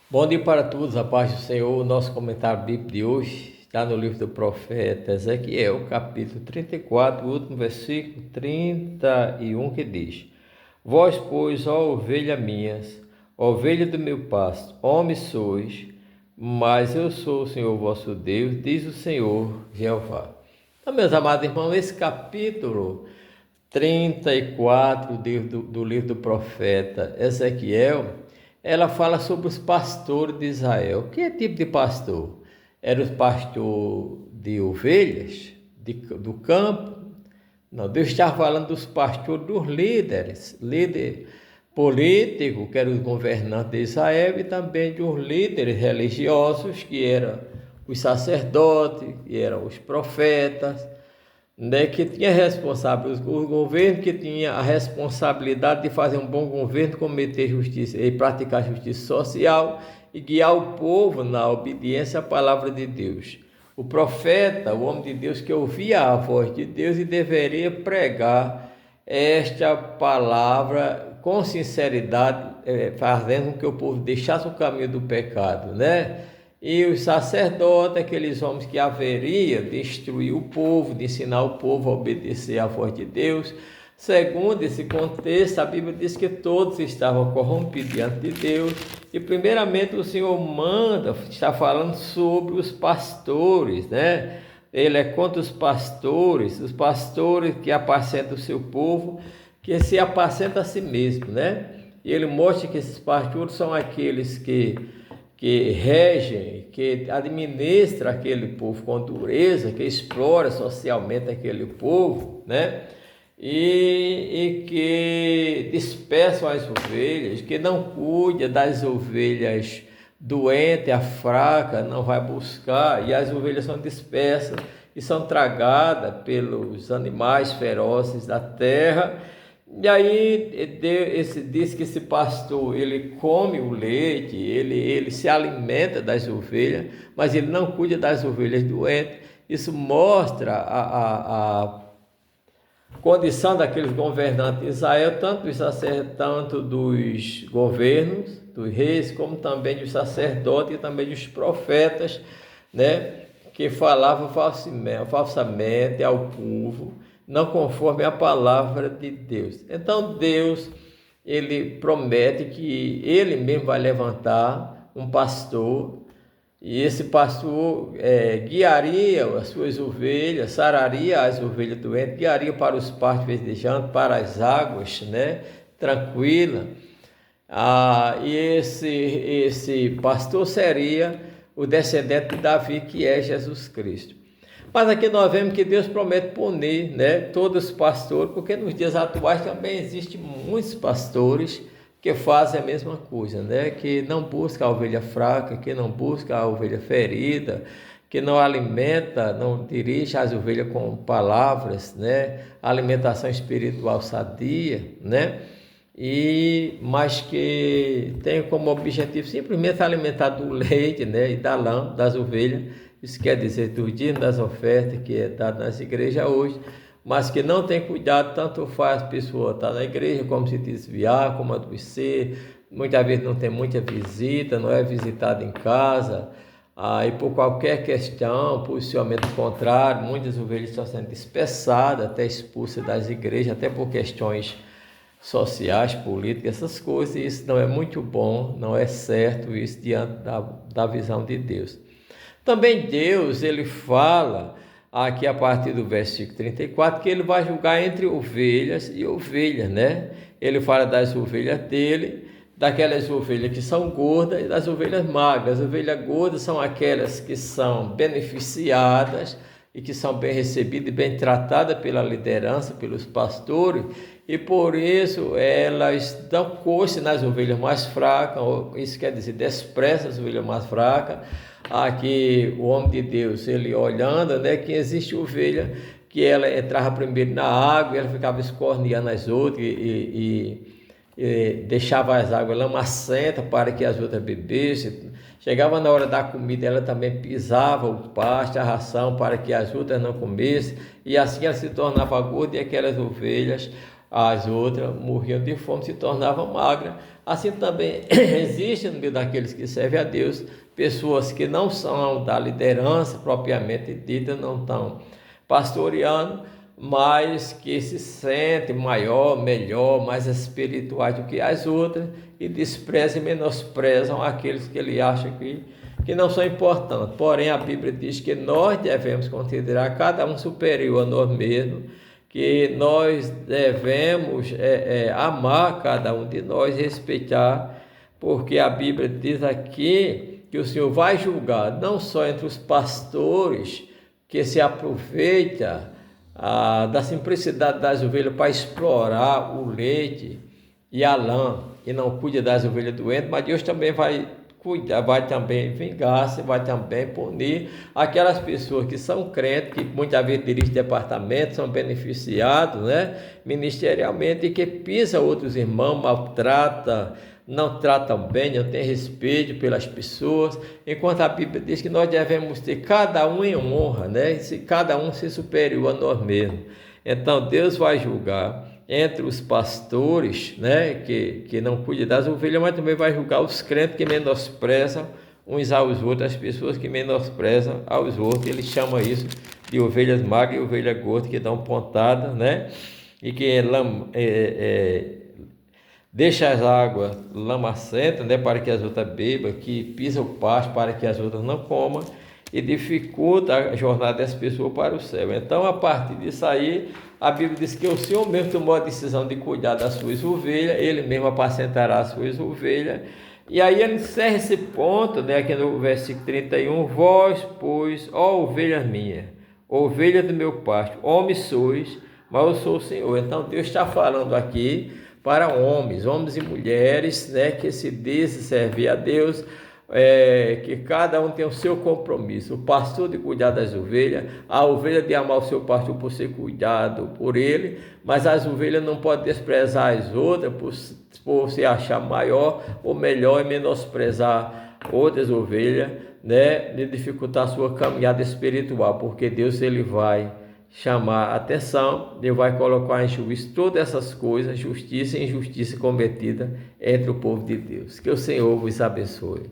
Bom dia para todos, a paz do Senhor. O nosso comentário bíblico de hoje está no livro do profeta Ezequiel, capítulo 34, o último versículo 31, que diz: Vós, pois, ó ovelha minhas, ovelha do meu pasto, homens sois, mas eu sou o Senhor vosso Deus, diz o Senhor Jeová. Então, meus amados irmãos, esse capítulo 34 do livro do profeta Ezequiel, ela fala sobre os pastores de Israel. Que tipo de pastor? Era o pastor de ovelhas, do campo? Não, Deus está falando dos pastores, dos líderes, líder político, que eram os governantes de Israel, e também dos líderes religiosos, que eram os sacerdotes, que eram os profetas, né, que tinha o governo que tinha a responsabilidade de fazer um bom governo, cometer justiça e praticar justiça social e guiar o povo na obediência à palavra de Deus. O profeta, o homem de Deus que ouvia a voz de Deus e deveria pregar esta palavra com sinceridade, fazendo com que o povo deixasse o caminho do pecado, né? E os sacerdotes, aqueles homens que haveria de instruir o povo, de ensinar o povo a obedecer à voz de Deus. Segundo esse contexto, a Bíblia diz que todos estavam corrompidos diante de Deus. E primeiramente o Senhor está falando sobre os pastores, né? Ele é contra os pastores que apacentam o seu povo, que se apacenta a si mesmo, né? E ele mostra que esses pastores são aqueles que regem, que administra aquele povo com dureza, que explora socialmente aquele povo, né? E que dispersam as ovelhas, que não cuida das ovelhas doentes, a fraca, não vai buscar, e as ovelhas são dispersas e são tragadas pelos animais ferozes da terra. E aí diz que esse pastor, ele come o leite, ele se alimenta das ovelhas, mas ele não cuida das ovelhas doentes. Isso mostra a condição daqueles governantes de Israel, tanto dos governos, dos reis, como também dos sacerdotes e também dos profetas, né, que falavam falsamente ao povo, não conforme a palavra de Deus. Então Deus, ele promete que ele mesmo vai levantar um pastor, e esse pastor guiaria as suas ovelhas, sararia as ovelhas doentes, guiaria para os pastos verdejantes, para as águas, né, tranquila. E esse pastor seria o descendente de Davi, que é Jesus Cristo. Mas aqui nós vemos que Deus promete punir, né, todos os pastores, porque nos dias atuais também existem muitos pastores que fazem a mesma coisa, né, que não buscam a ovelha fraca, que não buscam a ovelha ferida, que não alimenta, não dirige as ovelhas com palavras, né, alimentação espiritual sadia, né, mas que tem como objetivo simplesmente alimentar do leite, né, e da lã das ovelhas. Isso quer dizer do dízimo das ofertas que é dado nas igrejas hoje, mas que não tem cuidado, tanto faz a pessoa estar na igreja como se desviar, como adoecer, muitas vezes não tem muita visita, não é visitado em casa, e por qualquer questão, posicionamento contrário, muitas ovelhas estão sendo dispersadas, até expulsas das igrejas, até por questões sociais, políticas, essas coisas. E isso não é muito bom, não é certo isso diante da visão de Deus. Também Deus, ele fala aqui a partir do versículo 34, que ele vai julgar entre ovelhas e ovelhas, né? Ele fala das ovelhas dele, daquelas ovelhas que são gordas e das ovelhas magras. As ovelhas gordas são aquelas que são beneficiadas e que são bem recebidas e bem tratadas pela liderança, pelos pastores, e por isso elas dão coice nas ovelhas mais fracas. Isso quer dizer, despreza as ovelhas mais fracas. Aqui o homem de Deus, ele olhando, né, que existe ovelha que ela entrava primeiro na água e ela ficava escorneando as outras e deixava as águas lamacentas para que as outras bebessem. Chegava na hora da comida, ela também pisava o pasto, a ração, para que as outras não comessem, e assim ela se tornava gorda, e aquelas ovelhas as outras morriam de fome, se tornavam magras. Assim também existe no meio daqueles que servem a Deus pessoas que não são da liderança propriamente dita, não estão pastoreando, mas que se sentem maior, melhor, mais espirituais do que as outras e desprezam e menosprezam aqueles que ele acha que não são importantes. Porém, a Bíblia diz que nós devemos considerar cada um superior a nós mesmos, que nós devemos amar cada um de nós, respeitar, porque a Bíblia diz aqui que o Senhor vai julgar não só entre os pastores que se aproveitam da simplicidade das ovelhas para explorar o leite e a lã, e não cuida das ovelhas doentes, mas Deus também vai cuidar, vai também vingar-se, vai também punir aquelas pessoas que são crentes, que muitas vezes dirigem departamentos, são beneficiados, ministerialmente, e que pisam outros irmãos, maltratam, não tratam bem, não têm respeito pelas pessoas, enquanto a Bíblia diz que nós devemos ter cada um em honra, se cada um ser superior a nós mesmos. Então Deus vai julgar entre os pastores, que não cuidam das ovelhas, mas também vai julgar os crentes que menosprezam uns aos outros, as pessoas que menosprezam aos outros. Ele chama isso de ovelhas magras e ovelhas gordas, que dão pontada, e que deixa as águas lamacentas, para que as outras bebam, que pisa o pasto para que as outras não comam, e dificulta a jornada das pessoas para o céu. Então, a partir disso aí, a Bíblia diz que o Senhor mesmo tomou a decisão de cuidar das suas ovelhas, Ele mesmo apacentará as suas ovelhas. E aí ele encerra esse ponto, aqui no versículo 31, vós, pois, ó ovelhas minhas, ovelhas do meu pasto, homens sois, mas eu sou o Senhor. Então, Deus está falando aqui para homens e mulheres, que se dizem servir a Deus, que cada um tem o seu compromisso. O pastor de cuidar das ovelhas, a ovelha de amar o seu pastor por ser cuidado por ele, mas as ovelhas não podem desprezar as outras por se achar maior ou melhor e menosprezar outras ovelhas, de dificultar a sua caminhada espiritual, porque Deus ele vai chamar a atenção, Deus vai colocar em juízo todas essas coisas, justiça e injustiça cometida entre o povo de Deus. Que o Senhor vos abençoe.